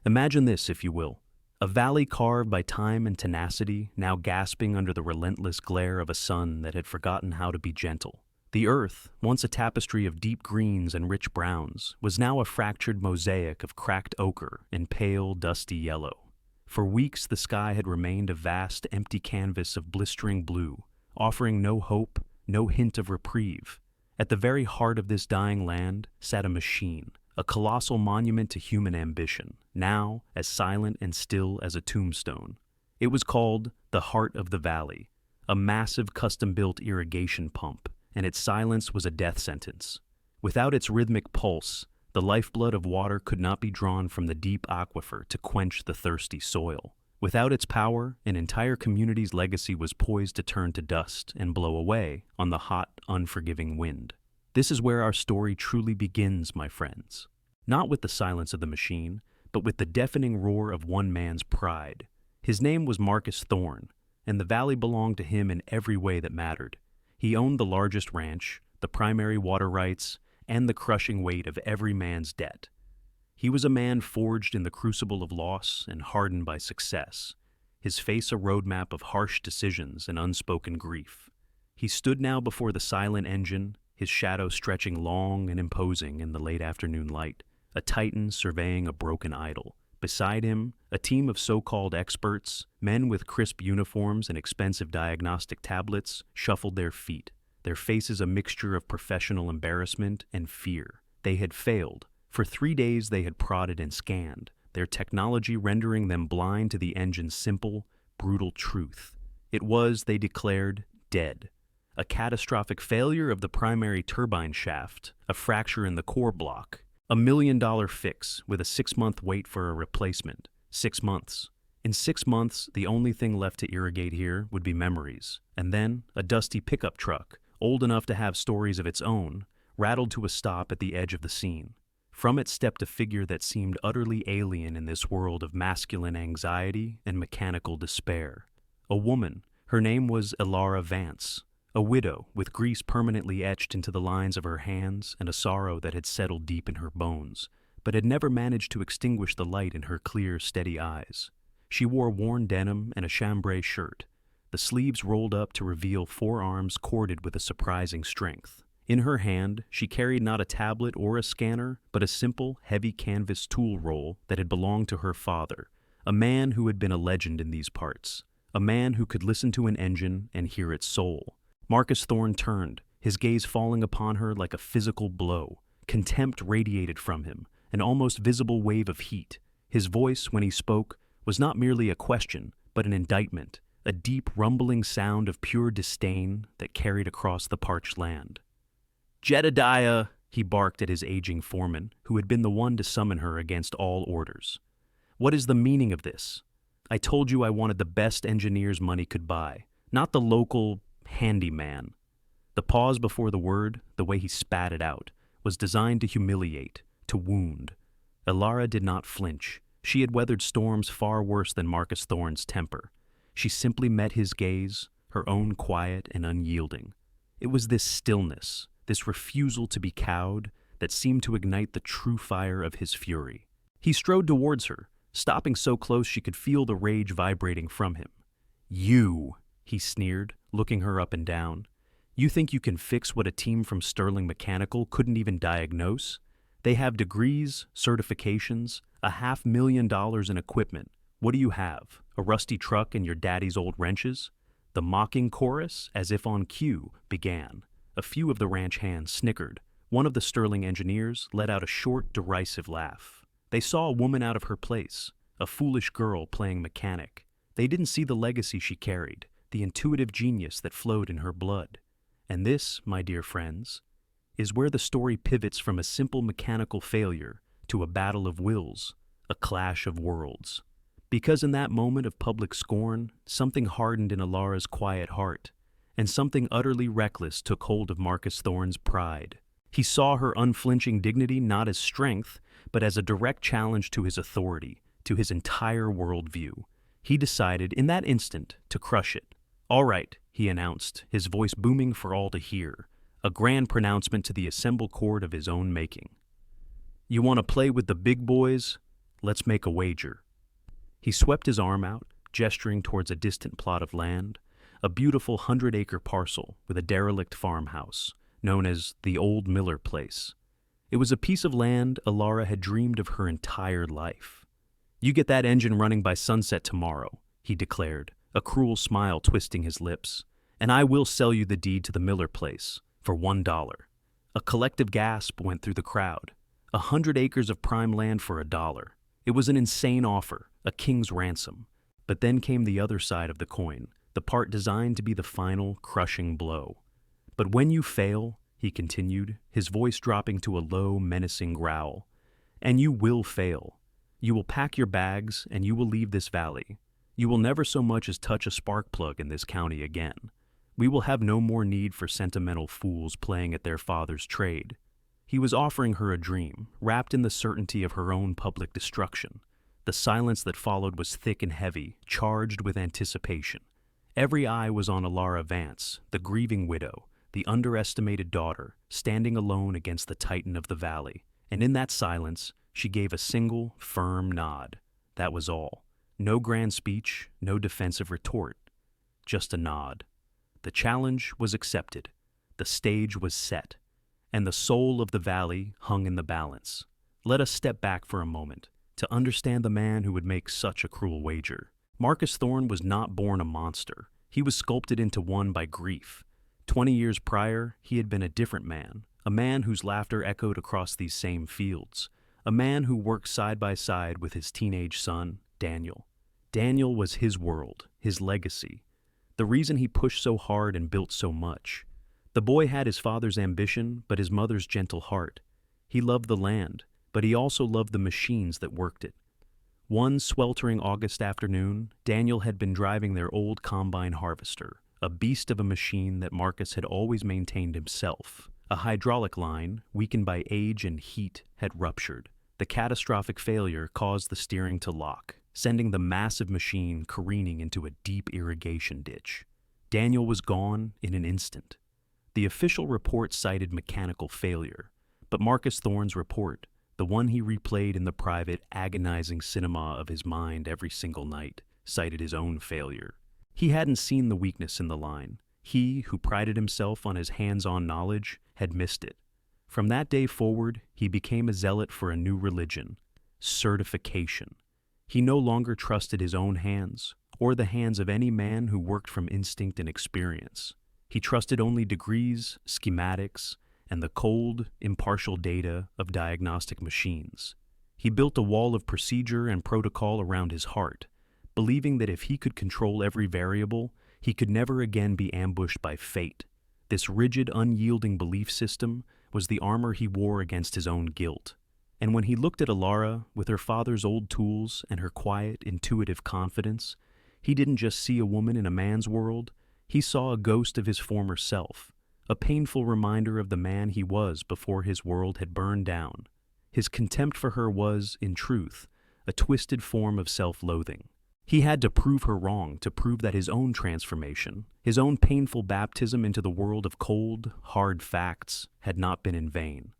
Imagine this, if you will. A valley carved by time and tenacity, now gasping under the relentless glare of a sun that had forgotten how to be gentle. The earth, once a tapestry of deep greens and rich browns, was now a fractured mosaic of cracked ochre and pale, dusty yellow. For weeks the sky had remained a vast, empty canvas of blistering blue, offering no hope, no hint of reprieve. At the very heart of this dying land sat a machine, a colossal monument to human ambition, now as silent and still as a tombstone. It was called the Heart of the Valley, a massive custom-built irrigation pump, and its silence was a death sentence. Without its rhythmic pulse, the lifeblood of water could not be drawn from the deep aquifer to quench the thirsty soil. Without its power, an entire community's legacy was poised to turn to dust and blow away on the hot, unforgiving wind. This is where our story truly begins, my friends. Not with the silence of the machine, but with the deafening roar of one man's pride. His name was Marcus Thorne, and the valley belonged to him in every way that mattered. He owned the largest ranch, the primary water rights, and the crushing weight of every man's debt. He was a man forged in the crucible of loss and hardened by success, his face a roadmap of harsh decisions and unspoken grief. He stood now before the silent engine, his shadow stretching long and imposing in the late afternoon light, a titan surveying a broken idol. Beside him, a team of so-called experts, men with crisp uniforms and expensive diagnostic tablets, shuffled their feet, their faces a mixture of professional embarrassment and fear. They had failed. For 3 days they had prodded and scanned, their technology rendering them blind to the engine's simple, brutal truth. It was, they declared, dead. A catastrophic failure of the primary turbine shaft, a fracture in the core block, $1 million fix with a 6-month wait for a replacement. 6 months. In 6 months, the only thing left to irrigate here would be memories. And then, a dusty pickup truck, old enough to have stories of its own, rattled to a stop at the edge of the scene. From it stepped a figure that seemed utterly alien in this world of masculine anxiety and mechanical despair. A woman. Her name was Elara Vance. A widow, with grease permanently etched into the lines of her hands and a sorrow that had settled deep in her bones, but had never managed to extinguish the light in her clear, steady eyes. She wore worn denim and a chambray shirt, the sleeves rolled up to reveal forearms corded with a surprising strength. In her hand, she carried not a tablet or a scanner, but a simple, heavy canvas tool roll that had belonged to her father, a man who had been a legend in these parts, a man who could listen to an engine and hear its soul. Marcus Thorne turned, his gaze falling upon her like a physical blow. Contempt radiated from him, an almost visible wave of heat. His voice, when he spoke, was not merely a question, but an indictment, a deep, rumbling sound of pure disdain that carried across the parched land. "Jedediah," he barked at his aging foreman, who had been the one to summon her against all orders. "What is the meaning of this? I told you I wanted the best engineers money could buy, not the local handyman." The pause before the word, the way he spat it out, was designed to humiliate, to wound. Elara did not flinch. She had weathered storms far worse than Marcus Thorne's temper. She simply met his gaze, her own quiet and unyielding. It was this stillness, this refusal to be cowed, that seemed to ignite the true fire of his fury. He strode towards her, stopping so close she could feel the rage vibrating from him. "You," he sneered, looking her up and down. "You think you can fix what a team from Sterling Mechanical couldn't even diagnose? They have degrees, certifications, $500,000 in equipment. What do you have? A rusty truck and your daddy's old wrenches?" The mocking chorus, as if on cue, began. A few of the ranch hands snickered. One of the Sterling engineers let out a short, derisive laugh. They saw a woman out of her place, a foolish girl playing mechanic. They didn't see the legacy she carried, the intuitive genius that flowed in her blood. And this, my dear friends, is where the story pivots from a simple mechanical failure to a battle of wills, a clash of worlds. Because in that moment of public scorn, something hardened in Elara's quiet heart, and something utterly reckless took hold of Marcus Thorne's pride. He saw her unflinching dignity not as strength, but as a direct challenge to his authority, to his entire worldview. He decided, in that instant, to crush it. "All right," he announced, his voice booming for all to hear, a grand pronouncement to the assembled court of his own making. "You want to play with the big boys? Let's make a wager." He swept his arm out, gesturing towards a distant plot of land, a beautiful 100-acre parcel with a derelict farmhouse, known as the Old Miller Place. It was a piece of land Alara had dreamed of her entire life. "You get that engine running by sunset tomorrow," he declared, a cruel smile twisting his lips, "and I will sell you the deed to the Miller Place for $1. A collective gasp went through the crowd. 100 acres of prime land for $1. It was an insane offer, a king's ransom. But then came the other side of the coin, the part designed to be the final, crushing blow. "But when you fail," he continued, his voice dropping to a low, menacing growl, "and you will fail, you will pack your bags and you will leave this valley. You will never so much as touch a spark plug in this county again. We will have no more need for sentimental fools playing at their father's trade." He was offering her a dream, wrapped in the certainty of her own public destruction. The silence that followed was thick and heavy, charged with anticipation. Every eye was on Alara Vance, the grieving widow, the underestimated daughter, standing alone against the titan of the valley. And in that silence, she gave a single, firm nod. That was all. No grand speech, no defensive retort. Just a nod. The challenge was accepted. The stage was set. And the soul of the valley hung in the balance. Let us step back for a moment to understand the man who would make such a cruel wager. Marcus Thorne was not born a monster. He was sculpted into one by grief. 20 years prior, he had been a different man, a man whose laughter echoed across these same fields, a man who worked side by side with his teenage son, Daniel. Daniel was his world, his legacy, the reason he pushed so hard and built so much. The boy had his father's ambition, but his mother's gentle heart. He loved the land, but he also loved the machines that worked it. One sweltering August afternoon, Daniel had been driving their old combine harvester, a beast of a machine that Marcus had always maintained himself. A hydraulic line, weakened by age and heat, had ruptured. The catastrophic failure caused the steering to lock, sending the massive machine careening into a deep irrigation ditch. Daniel was gone in an instant. The official report cited mechanical failure, but Marcus Thorne's report, the one he replayed in the private, agonizing cinema of his mind every single night, cited his own failure. He hadn't seen the weakness in the line. He, who prided himself on his hands-on knowledge, had missed it. From that day forward, he became a zealot for a new religion, certification. He no longer trusted his own hands, or the hands of any man who worked from instinct and experience. He trusted only degrees, schematics, and the cold, impartial data of diagnostic machines. He built a wall of procedure and protocol around his heart, believing that if he could control every variable, he could never again be ambushed by fate. This rigid, unyielding belief system was the armor he wore against his own guilt. And when he looked at Alara, with her father's old tools and her quiet, intuitive confidence, he didn't just see a woman in a man's world, he saw a ghost of his former self, a painful reminder of the man he was before his world had burned down. His contempt for her was, in truth, a twisted form of self-loathing. He had to prove her wrong, to prove that his own transformation, his own painful baptism into the world of cold, hard facts, had not been in vain.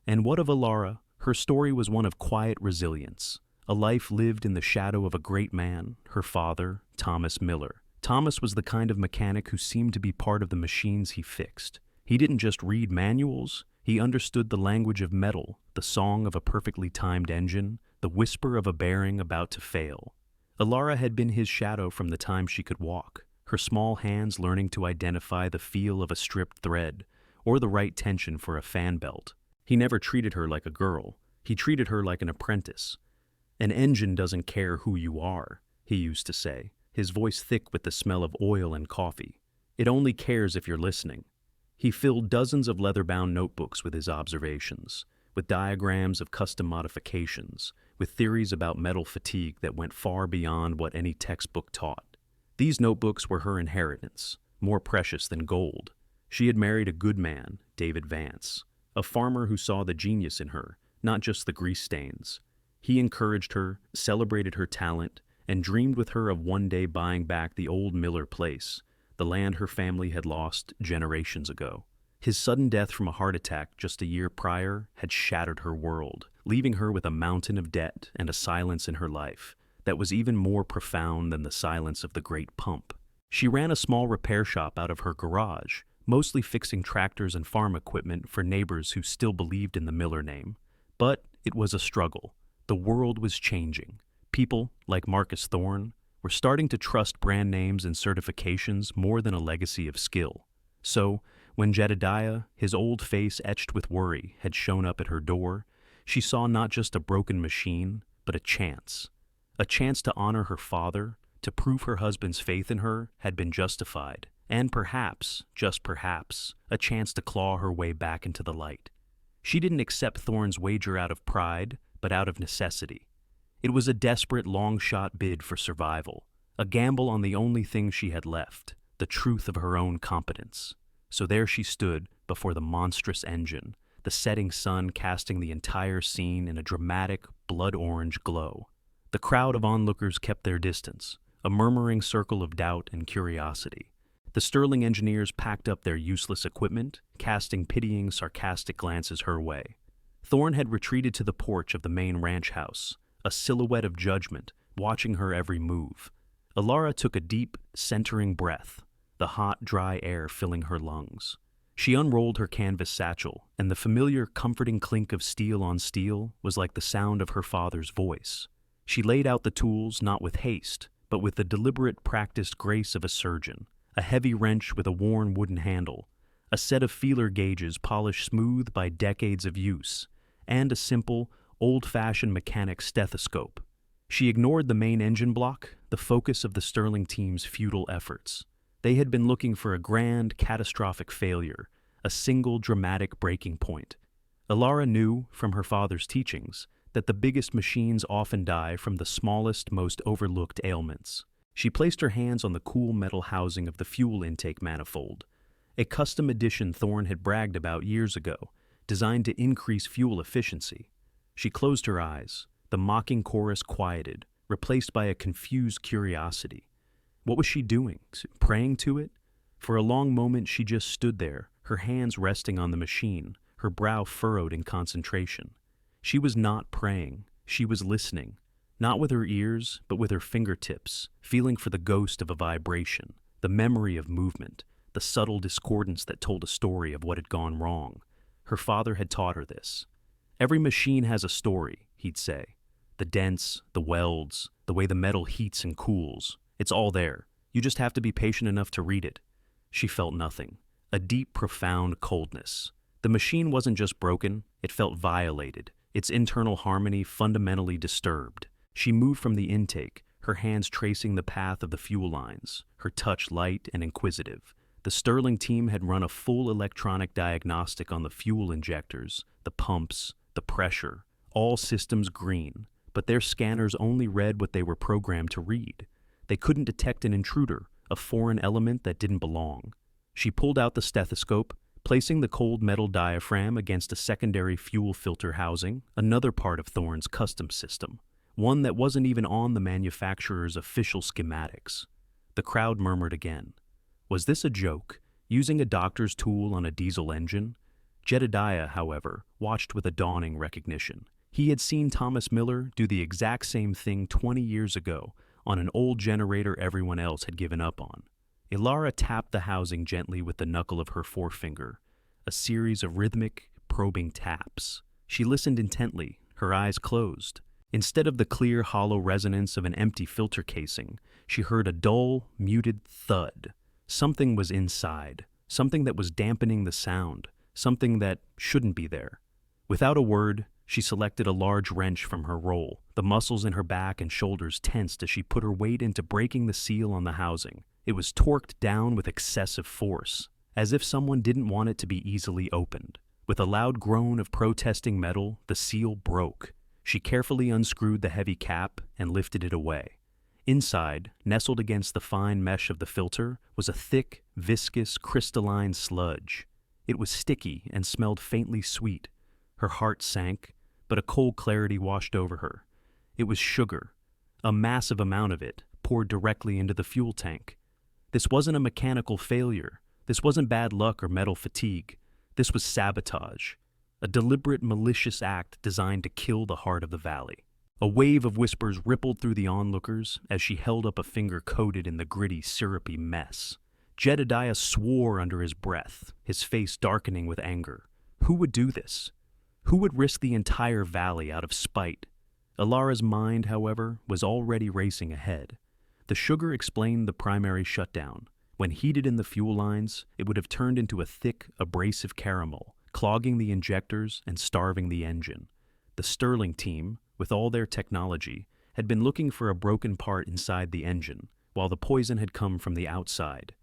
And what of Alara? Her story was one of quiet resilience, a life lived in the shadow of a great man, her father, Thomas Miller. Thomas was the kind of mechanic who seemed to be part of the machines he fixed. He didn't just read manuals, he understood the language of metal, the song of a perfectly timed engine, the whisper of a bearing about to fail. Alara had been his shadow from the time she could walk, her small hands learning to identify the feel of a stripped thread, or the right tension for a fan belt. He never treated her like a girl, he treated her like an apprentice. "An engine doesn't care who you are," he used to say, his voice thick with the smell of oil and coffee. "It only cares if you're listening." He filled dozens of leather-bound notebooks with his observations, with diagrams of custom modifications, with theories about metal fatigue that went far beyond what any textbook taught. These notebooks were her inheritance, more precious than gold. She had married a good man, David Vance, a farmer who saw the genius in her, not just the grease stains. He encouraged her, celebrated her talent, and dreamed with her of one day buying back the old Miller Place, the land her family had lost generations ago. His sudden death from a heart attack just a year prior had shattered her world, leaving her with a mountain of debt and a silence in her life that was even more profound than the silence of the great pump. She ran a small repair shop out of her garage, mostly fixing tractors and farm equipment for neighbors who still believed in the Miller name. But it was a struggle. The world was changing. People, like Marcus Thorne, were starting to trust brand names and certifications more than a legacy of skill. So, when Jedediah, his old face etched with worry, had shown up at her door, she saw not just a broken machine, but a chance. A chance to honor her father, to prove her husband's faith in her had been justified, and perhaps, just perhaps, a chance to claw her way back into the light. She didn't accept Thorne's wager out of pride, but out of necessity. It was a desperate, long-shot bid for survival, a gamble on the only thing she had left, the truth of her own competence. So there she stood before the monstrous engine, the setting sun casting the entire scene in a dramatic, blood-orange glow. The crowd of onlookers kept their distance, a murmuring circle of doubt and curiosity. The Sterling engineers packed up their useless equipment, casting pitying, sarcastic glances her way. Thorne had retreated to the porch of the main ranch house, a silhouette of judgment, watching her every move. Alara took a deep, centering breath, the hot, dry air filling her lungs. She unrolled her canvas satchel, and the familiar, comforting clink of steel on steel was like the sound of her father's voice. She laid out the tools not with haste, but with the deliberate, practiced grace of a surgeon. A heavy wrench with a worn wooden handle, a set of feeler gauges polished smooth by decades of use, and a simple, old-fashioned mechanic stethoscope. She ignored the main engine block, the focus of the Sterling team's futile efforts. They had been looking for a grand, catastrophic failure, a single dramatic breaking point. Alara knew, from her father's teachings, that the biggest machines often die from the smallest, most overlooked ailments. She placed her hands on the cool metal housing of the fuel intake manifold, a custom edition Thorne had bragged about years ago, designed to increase fuel efficiency. She closed her eyes, the mocking chorus quieted, replaced by a confused curiosity. What was she doing? Praying to it? For a long moment she just stood there, her hands resting on the machine, her brow furrowed in concentration. She was not praying, she was listening. Not with her ears, but with her fingertips, feeling for the ghost of a vibration, the memory of movement, the subtle discordance that told a story of what had gone wrong. Her father had taught her this. Every machine has a story, he'd say. The dents, the welds, the way the metal heats and cools. It's all there. You just have to be patient enough to read it. She felt nothing. A deep, profound coldness. The machine wasn't just broken, it felt violated, its internal harmony fundamentally disturbed. She moved from the intake, her hands tracing the path of the fuel lines, her touch light and inquisitive. The Sterling team had run a full electronic diagnostic on the fuel injectors, the pumps, the pressure, all systems green, but their scanners only read what they were programmed to read. They couldn't detect an intruder, a foreign element that didn't belong. She pulled out the stethoscope, placing the cold metal diaphragm against a secondary fuel filter housing, another part of Thorne's custom system. One that wasn't even on the manufacturer's official schematics. The crowd murmured again. Was this a joke, using a doctor's tool on a diesel engine? Jedediah, however, watched with a dawning recognition. He had seen Thomas Miller do the exact same thing 20 years ago on an old generator everyone else had given up on. Alara tapped the housing gently with the knuckle of her forefinger, a series of rhythmic, probing taps. She listened intently, her eyes closed. Instead of the clear, hollow resonance of an empty filter casing, she heard a dull, muted thud. Something was inside, something that was dampening the sound, something that shouldn't be there. Without a word, she selected a large wrench from her roll. The muscles in her back and shoulders tensed as she put her weight into breaking the seal on the housing. It was torqued down with excessive force, as if someone didn't want it to be easily opened. With a loud groan of protesting metal, the seal broke. She carefully unscrewed the heavy cap and lifted it away. Inside, nestled against the fine mesh of the filter, was a thick, viscous, crystalline sludge. It was sticky and smelled faintly sweet. Her heart sank, but a cold clarity washed over her. It was sugar, a massive amount of it, poured directly into the fuel tank. This wasn't a mechanical failure. This wasn't bad luck or metal fatigue. This was sabotage, a deliberate, malicious act designed to kill the heart of the valley. A wave of whispers rippled through the onlookers as she held up a finger coated in the gritty, syrupy mess. Jedediah swore under his breath, his face darkening with anger. Who would do this? Who would risk the entire valley out of spite? Alara's mind, however, was already racing ahead. The sugar explained the primary shutdown. When heated in the fuel lines, it would have turned into a thick, abrasive caramel, clogging the injectors and starving the engine. The Sterling team, with all their technology, had been looking for a broken part inside the engine, while the poison had come from the outside.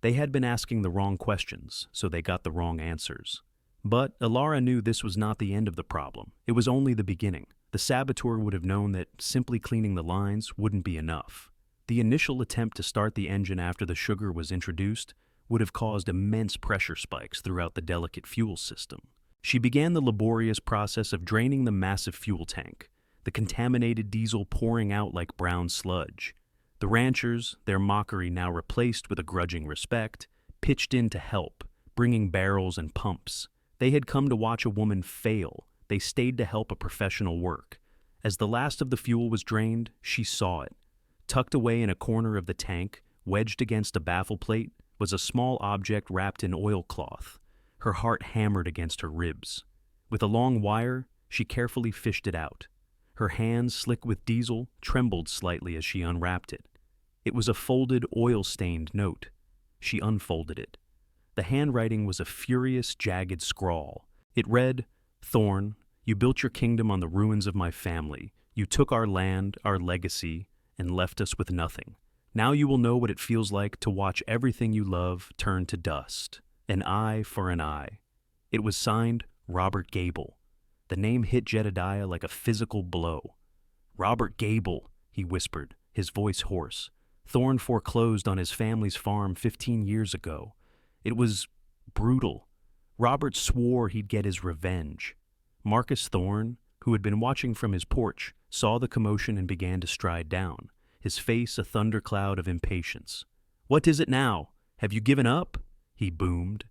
They had been asking the wrong questions, so they got the wrong answers. But Alara knew this was not the end of the problem. It was only the beginning. The saboteur would have known that simply cleaning the lines wouldn't be enough. The initial attempt to start the engine after the sugar was introduced would have caused immense pressure spikes throughout the delicate fuel system. She began the laborious process of draining the massive fuel tank, the contaminated diesel pouring out like brown sludge. The ranchers, their mockery now replaced with a grudging respect, pitched in to help, bringing barrels and pumps. They had come to watch a woman fail. They stayed to help a professional work. As the last of the fuel was drained, she saw it. Tucked away in a corner of the tank, wedged against a baffle plate, was a small object wrapped in oilcloth. Her heart hammered against her ribs. With a long wire, she carefully fished it out. Her hands, slick with diesel, trembled slightly as she unwrapped it. It was a folded, oil-stained note. She unfolded it. The handwriting was a furious, jagged scrawl. It read, "Thorn, you built your kingdom on the ruins of my family. You took our land, our legacy, and left us with nothing. Now you will know what it feels like to watch everything you love turn to dust. An eye for an eye." It was signed Robert Gable. The name hit Jedediah like a physical blow. "Robert Gable," he whispered, his voice hoarse. "Thorn foreclosed on his family's farm 15 years ago. It was brutal. Robert swore he'd get his revenge." Marcus Thorn, who had been watching from his porch, saw the commotion and began to stride down, his face a thundercloud of impatience. "What is it now? Have you given up?" he boomed.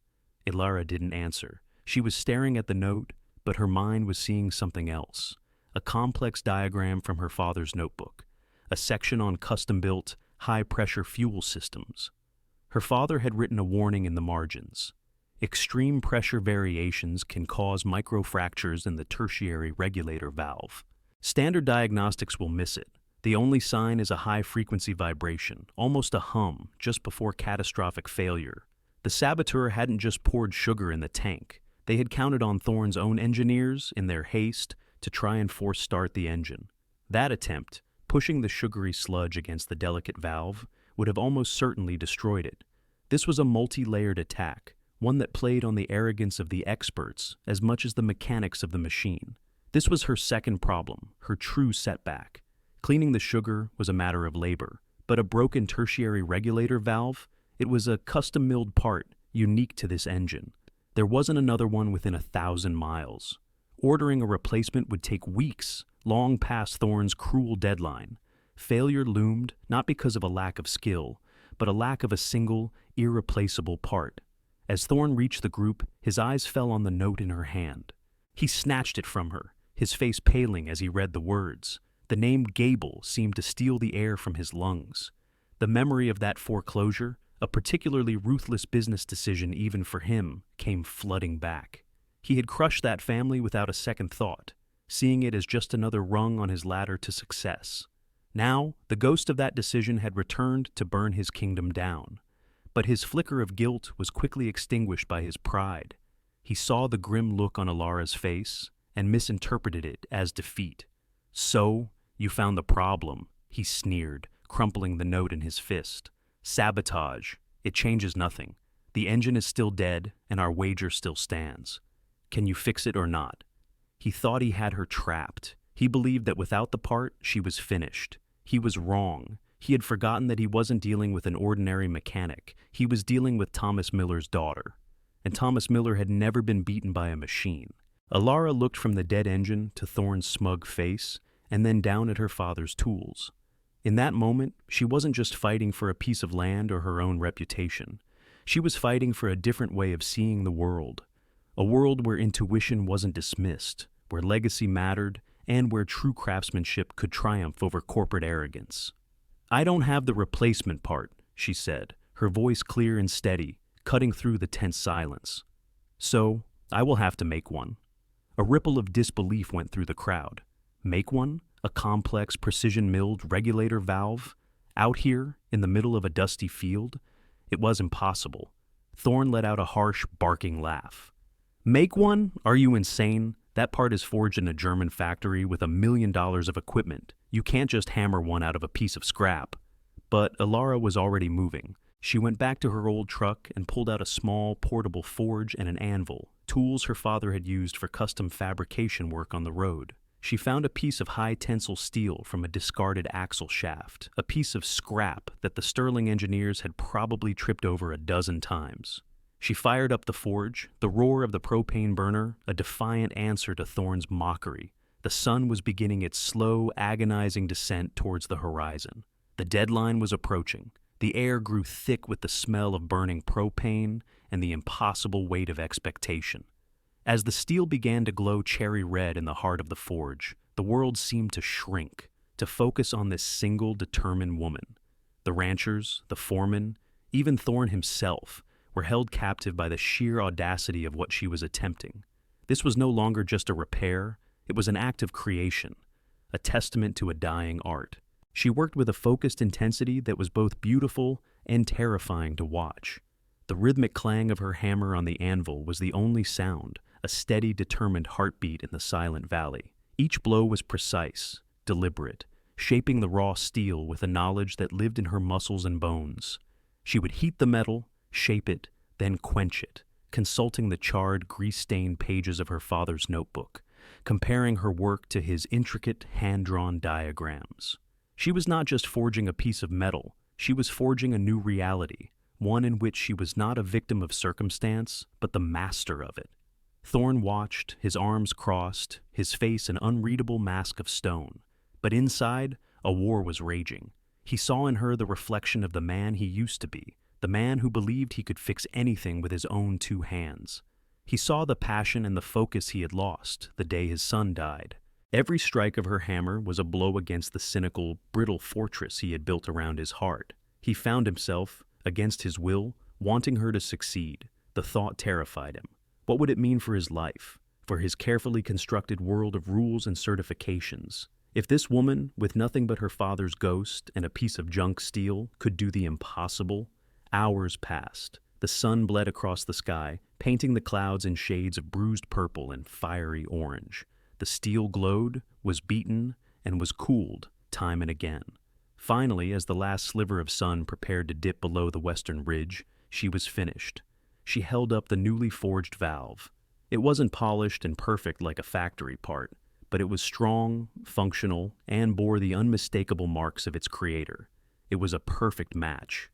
Alara didn't answer. She was staring at the note, but her mind was seeing something else. A complex diagram from her father's notebook, a section on custom-built, high-pressure fuel systems. Her father had written a warning in the margins. Extreme pressure variations can cause microfractures in the tertiary regulator valve. Standard diagnostics will miss it. The only sign is a high-frequency vibration, almost a hum, just before catastrophic failure. The saboteur hadn't just poured sugar in the tank. They had counted on Thorn's own engineers, in their haste, to try and force start the engine. That attempt, pushing the sugary sludge against the delicate valve, would have almost certainly destroyed it. This was a multi-layered attack, one that played on the arrogance of the experts as much as the mechanics of the machine. This was her second problem, her true setback. Cleaning the sugar was a matter of labor, but a broken tertiary regulator valve, it was a custom-milled part unique to this engine. There wasn't another one within 1,000 miles. Ordering a replacement would take weeks, long past Thorn's cruel deadline. Failure loomed not because of a lack of skill, but a lack of a single, irreplaceable part. As Thorn reached the group, his eyes fell on the note in her hand. He snatched it from her, his face paling as he read the words. The name Gable seemed to steal the air from his lungs. The memory of that foreclosure, a particularly ruthless business decision even for him, came flooding back. He had crushed that family without a second thought, seeing it as just another rung on his ladder to success. Now, the ghost of that decision had returned to burn his kingdom down. But his flicker of guilt was quickly extinguished by his pride. He saw the grim look on Alara's face and misinterpreted it as defeat. "So, you found the problem," he sneered, crumpling the note in his fist. "Sabotage. It changes nothing. The engine is still dead, and our wager still stands. Can you fix it or not?" He thought he had her trapped. He believed that without the part, she was finished. He was wrong. He had forgotten that he wasn't dealing with an ordinary mechanic. He was dealing with Thomas Miller's daughter. And Thomas Miller had never been beaten by a machine. Alara looked from the dead engine to Thorn's smug face, and then down at her father's tools. In that moment, she wasn't just fighting for a piece of land or her own reputation. She was fighting for a different way of seeing the world. A world where intuition wasn't dismissed, where legacy mattered, and where true craftsmanship could triumph over corporate arrogance. "I don't have the replacement part," she said, her voice clear and steady, cutting through the tense silence. "So, I will have to make one." A ripple of disbelief went through the crowd. Make one? A complex, precision-milled regulator valve? Out here, in the middle of a dusty field? It was impossible. Thorne let out a harsh, barking laugh. "Make one? Are you insane? That part is forged in a German factory with $1 million of equipment. You can't just hammer one out of a piece of scrap." But Alara was already moving. She went back to her old truck and pulled out a small, portable forge and an anvil, tools her father had used for custom fabrication work on the road. She found a piece of high-tensile steel from a discarded axle shaft, a piece of scrap that the Sterling engineers had probably tripped over a dozen times. She fired up the forge, the roar of the propane burner, a defiant answer to Thorne's mockery. The sun was beginning its slow, agonizing descent towards the horizon. The deadline was approaching. The air grew thick with the smell of burning propane and the impossible weight of expectation. As the steel began to glow cherry red in the heart of the forge, the world seemed to shrink, to focus on this single, determined woman. The ranchers, the foreman, even Thorne himself, were held captive by the sheer audacity of what she was attempting. This was no longer just a repair, it was an act of creation, a testament to a dying art. She worked with a focused intensity that was both beautiful and terrifying to watch. The rhythmic clang of her hammer on the anvil was the only sound, a steady, determined heartbeat in the silent valley. Each blow was precise, deliberate, shaping the raw steel with a knowledge that lived in her muscles and bones. She would heat the metal, shape it, then quench it, consulting the charred, grease-stained pages of her father's notebook, comparing her work to his intricate, hand-drawn diagrams. She was not just forging a piece of metal, she was forging a new reality, one in which she was not a victim of circumstance, but the master of it. Thorne watched, his arms crossed, his face an unreadable mask of stone. But inside, a war was raging. He saw in her the reflection of the man he used to be, the man who believed he could fix anything with his own two hands. He saw the passion and the focus he had lost the day his son died. Every strike of her hammer was a blow against the cynical, brittle fortress he had built around his heart. He found himself, against his will, wanting her to succeed. The thought terrified him. What would it mean for his life, for his carefully constructed world of rules and certifications? If this woman, with nothing but her father's ghost and a piece of junk steel, could do the impossible? Hours passed. The sun bled across the sky, painting the clouds in shades of bruised purple and fiery orange. The steel glowed, was beaten, and was cooled time and again. Finally, as the last sliver of sun prepared to dip below the western ridge, she was finished. She held up the newly forged valve. It wasn't polished and perfect like a factory part, but it was strong, functional, and bore the unmistakable marks of its creator. It was a perfect match.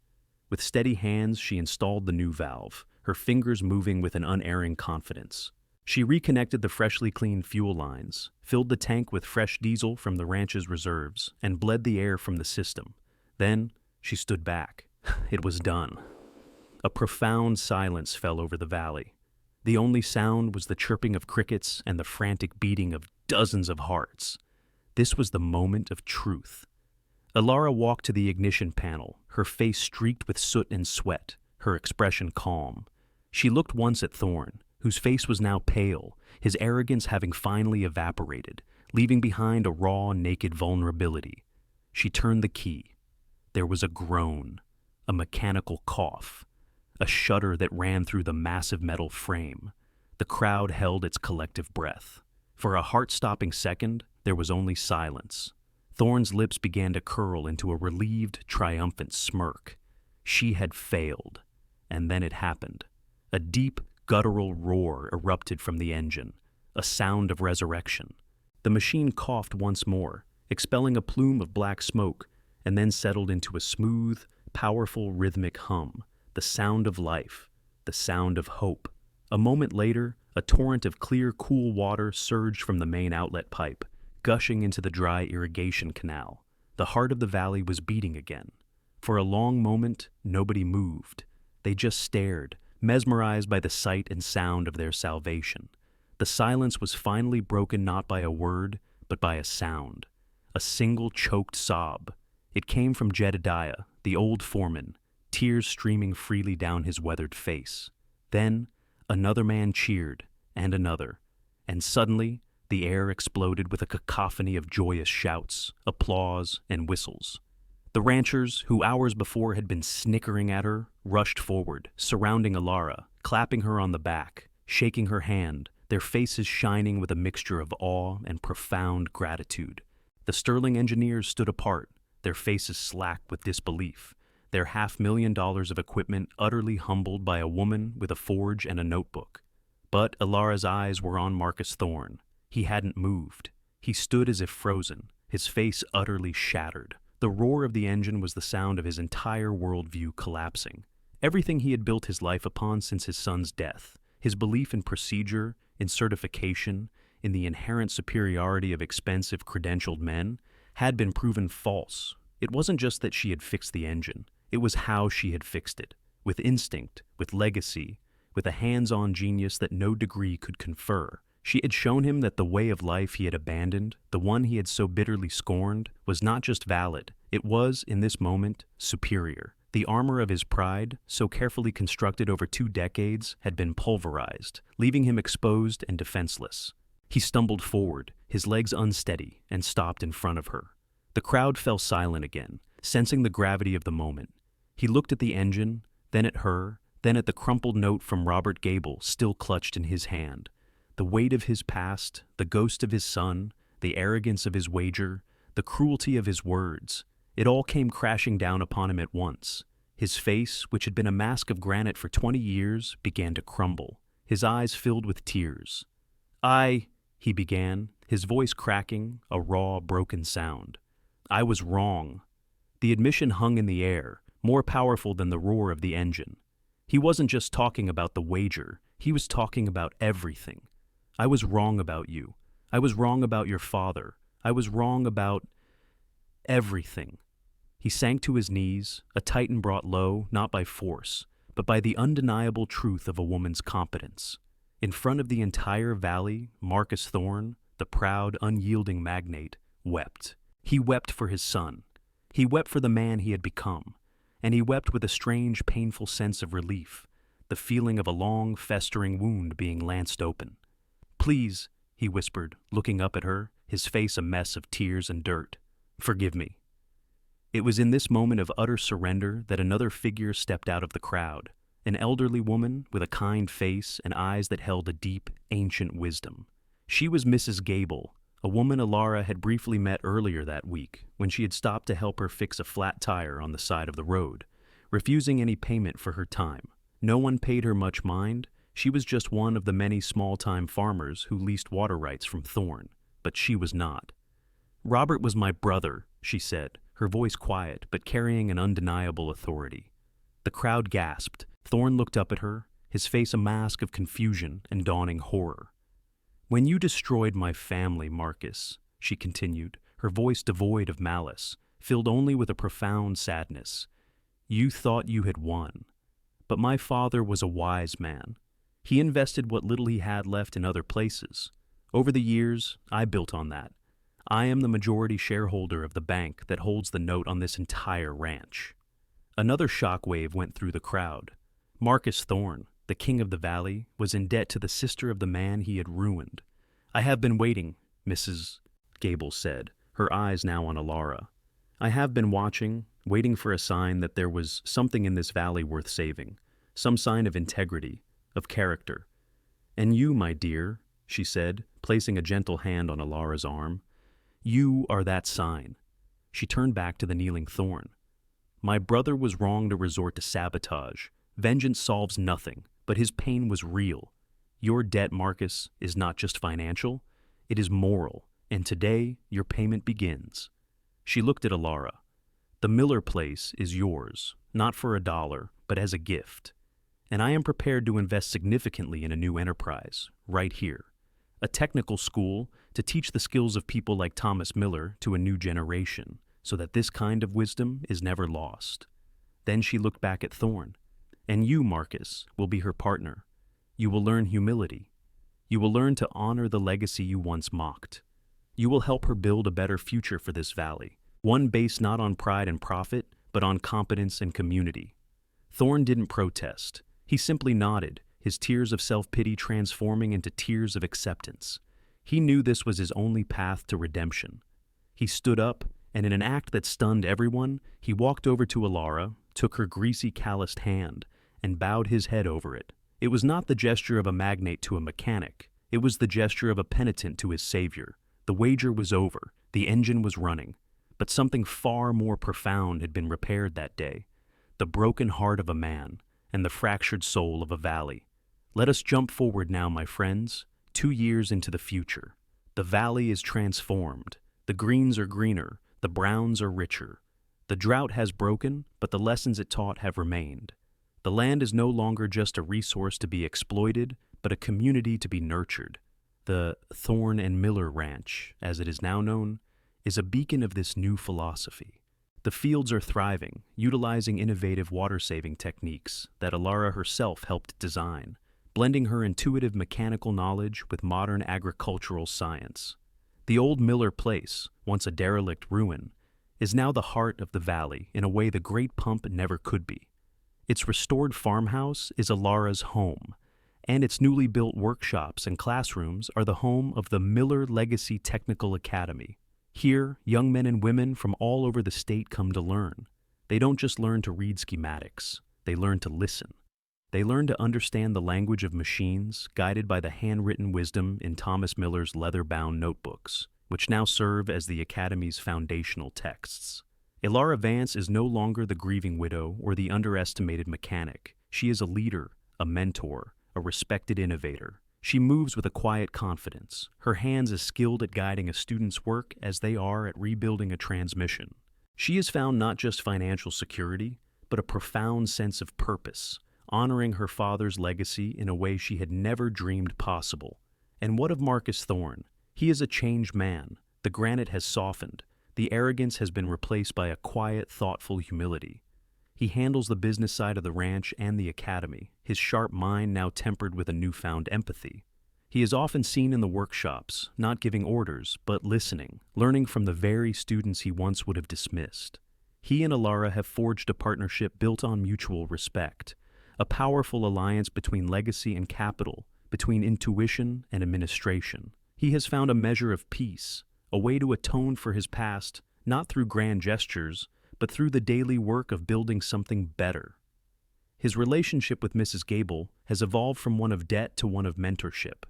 With steady hands, she installed the new valve, her fingers moving with an unerring confidence. She reconnected the freshly cleaned fuel lines, filled the tank with fresh diesel from the ranch's reserves, and bled the air from the system. Then, she stood back. It was done. A profound silence fell over the valley. The only sound was the chirping of crickets and the frantic beating of dozens of hearts. This was the moment of truth. Alara walked to the ignition panel, her face streaked with soot and sweat, her expression calm. She looked once at Thorne, whose face was now pale, his arrogance having finally evaporated, leaving behind a raw, naked vulnerability. She turned the key. There was a groan, a mechanical cough, a shudder that ran through the massive metal frame. The crowd held its collective breath. For a heart-stopping second, there was only silence. Thorne's lips began to curl into a relieved, triumphant smirk. She had failed. And then it happened. A deep, guttural roar erupted from the engine, a sound of resurrection. The machine coughed once more, expelling a plume of black smoke, and then settled into a smooth, powerful rhythmic hum, the sound of life, the sound of hope. A moment later, a torrent of clear, cool water surged from the main outlet pipe, gushing into the dry irrigation canal. The heart of the valley was beating again. For a long moment, nobody moved. They just stared, mesmerized by the sight and sound of their salvation. The silence was finally broken not by a word, but by a sound. A single choked sob. It came from Jedediah, the old foreman, tears streaming freely down his weathered face. Then, another man cheered, and another, and suddenly, the air exploded with a cacophony of joyous shouts, applause, and whistles. The ranchers, who hours before had been snickering at her, rushed forward, surrounding Alara, clapping her on the back, shaking her hand, their faces shining with a mixture of awe and profound gratitude. The Sterling engineers stood apart, their faces slack with disbelief, their $500,000 of equipment utterly humbled by a woman with a forge and a notebook. But Alara's eyes were on Marcus Thorne. He hadn't moved. He stood as if frozen, his face utterly shattered. The roar of the engine was the sound of his entire worldview collapsing. Everything he had built his life upon since his son's death, his belief in procedure, in certification, in the inherent superiority of expensive credentialed men, had been proven false. It wasn't just that she had fixed the engine. It was how she had fixed it, with instinct, with legacy, with a hands-on genius that no degree could confer. She had shown him that the way of life he had abandoned, the one he had so bitterly scorned, was not just valid, it was, in this moment, superior. The armor of his pride, so carefully constructed over 2 decades, had been pulverized, leaving him exposed and defenseless. He stumbled forward, his legs unsteady, and stopped in front of her. The crowd fell silent again, sensing the gravity of the moment. He looked at the engine, then at her, then at the crumpled note from Robert Gable still clutched in his hand. The weight of his past, the ghost of his son, the arrogance of his wager, the cruelty of his words, it all came crashing down upon him at once. His face, which had been a mask of granite for 20 years, began to crumble. His eyes filled with tears. He began, his voice cracking, a raw, broken sound. I was wrong. The admission hung in the air, more powerful than the roar of the engine. He wasn't just talking about the wager, he was talking about everything. I was wrong about you. I was wrong about your father. I was wrong about everything. He sank to his knees, a Titan brought low, not by force, but by the undeniable truth of a woman's competence. In front of the entire valley, Marcus Thorne, the proud, unyielding magnate, wept. He wept for his son. He wept for the man he had become. And he wept with a strange, painful sense of relief, the feeling of a long, festering wound being lanced open. Please, he whispered, looking up at her, his face a mess of tears and dirt. Forgive me. It was in this moment of utter surrender that another figure stepped out of the crowd, an elderly woman with a kind face and eyes that held a deep, ancient wisdom. She was Mrs. Gable, a woman Alara had briefly met earlier that week when she had stopped to help her fix a flat tire on the side of the road, refusing any payment for her time. No one paid her much mind. She was just one of the many small-time farmers who leased water rights from Thorne, but she was not. Robert was my brother, she said, her voice quiet but carrying an undeniable authority. The crowd gasped. Thorne looked up at her, his face a mask of confusion and dawning horror. When you destroyed my family, Marcus, she continued, her voice devoid of malice, filled only with a profound sadness, you thought you had won. But my father was a wise man. He invested what little he had left in other places. Over the years, I built on that. I am the majority shareholder of the bank that holds the note on this entire ranch. Another shockwave went through the crowd. Marcus Thorne, the king of the valley, was in debt to the sister of the man he had ruined. I have been waiting, Mrs. Gable said, her eyes now on Alara. I have been watching, waiting for a sign that there was something in this valley worth saving, some sign of integrity, of character. And you, my dear, she said, placing a gentle hand on Alara's arm, you are that sign. She turned back to the kneeling Thorne. My brother was wrong to resort to sabotage. Vengeance solves nothing, but his pain was real. Your debt, Marcus, is not just financial, it is moral, and today your payment begins. She looked at Alara. The Miller place is yours, not for $1, but as a gift. And I am prepared to invest significantly in a new enterprise, right here. A technical school to teach the skills of people like Thomas Miller to a new generation, so that this kind of wisdom is never lost. Then she looked back at Thorne. And you, Marcus, will be her partner. You will learn humility. You will learn to honor the legacy you once mocked. You will help her build a better future for this valley, one based not on pride and profit, but on competence and community. Thorn didn't protest. He simply nodded, his tears of self-pity transforming into tears of acceptance. He knew this was his only path to redemption. He stood up, and in an act that stunned everyone, he walked over to Alara, took her greasy, calloused hand, and bowed his head over it. It was not the gesture of a magnate to a mechanic. It was the gesture of a penitent to his savior. The wager was over. The engine was running. But something far more profound had been repaired that day. The broken heart of a man and the fractured soul of a valley. Let us jump forward now, my friends, 2 years into the future. The valley is transformed. The greens are greener. The browns are richer. The drought has broken, but the lessons it taught have remained. The land is no longer just a resource to be exploited, but a community to be nurtured. The Thorn and Miller Ranch, as it is now known, is a beacon of this new philosophy. The fields are thriving, utilizing innovative water-saving techniques that Alara herself helped design, blending her intuitive mechanical knowledge with modern agricultural science. The old Miller Place, once a derelict ruin, is now the heart of the valley in a way the Great Pump never could be. Its restored farmhouse is Alara's home, and its newly built workshops and classrooms are the home of the Miller Legacy Technical Academy. Here, young men and women from all over the state come to learn. They don't just learn to read schematics, they learn to listen. They learn to understand the language of machines, guided by the handwritten wisdom in Thomas Miller's leather-bound notebooks, which now serve as the Academy's foundational texts. Alara Vance is no longer the grieving widow or the underestimated mechanic. She is a leader, a mentor, a respected innovator. She moves with a quiet confidence, her hands as skilled at guiding a student's work as they are at rebuilding a transmission. She has found not just financial security, but a profound sense of purpose, honoring her father's legacy in a way she had never dreamed possible. And what of Marcus Thorn? He is a changed man. The granite has softened. The arrogance has been replaced by a quiet, thoughtful humility. He handles the business side of the ranch and the academy, his sharp mind now tempered with a newfound empathy. He is often seen in the workshops, not giving orders, but listening, learning from the very students he once would have dismissed. He and Alara have forged a partnership built on mutual respect, a powerful alliance between legacy and capital, between intuition and administration. He has found a measure of peace, a way to atone for his past, not through grand gestures, but through the daily work of building something better. His relationship with Mrs. Gable has evolved from one of debt to one of mentorship.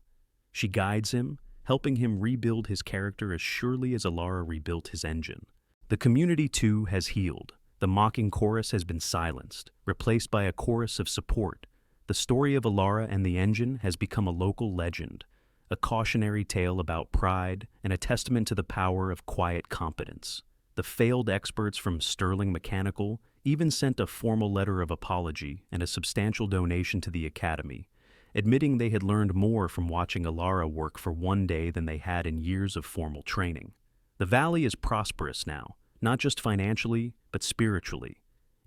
She guides him, helping him rebuild his character as surely as Alara rebuilt his engine. The community, too, has healed. The mocking chorus has been silenced, replaced by a chorus of support. The story of Alara and the engine has become a local legend, a cautionary tale about pride and a testament to the power of quiet competence. The failed experts from Sterling Mechanical even sent a formal letter of apology and a substantial donation to the Academy, admitting they had learned more from watching Alara work for one day than they had in years of formal training. The valley is prosperous now, not just financially, but spiritually.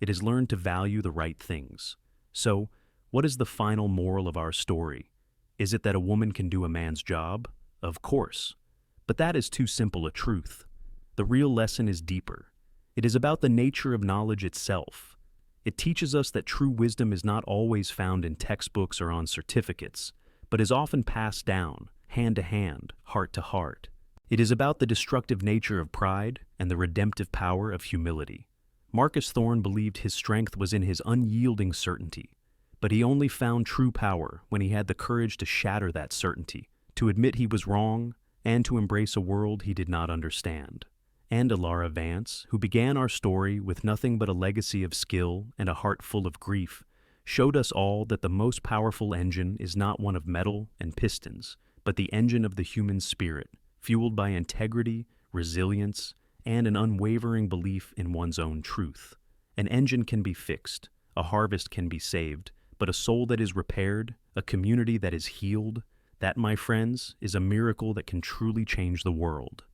It has learned to value the right things. So, what is the final moral of our story? Is it that a woman can do a man's job? Of course. But that is too simple a truth. The real lesson is deeper. It is about the nature of knowledge itself. It teaches us that true wisdom is not always found in textbooks or on certificates, but is often passed down, hand to hand, heart to heart. It is about the destructive nature of pride and the redemptive power of humility. Marcus Thorn believed his strength was in his unyielding certainty, but he only found true power when he had the courage to shatter that certainty, to admit he was wrong, and to embrace a world he did not understand. And Alara Vance, who began our story with nothing but a legacy of skill and a heart full of grief, showed us all that the most powerful engine is not one of metal and pistons, but the engine of the human spirit, fueled by integrity, resilience, and an unwavering belief in one's own truth. An engine can be fixed, a harvest can be saved, but a soul that is repaired, a community that is healed, that, my friends, is a miracle that can truly change the world.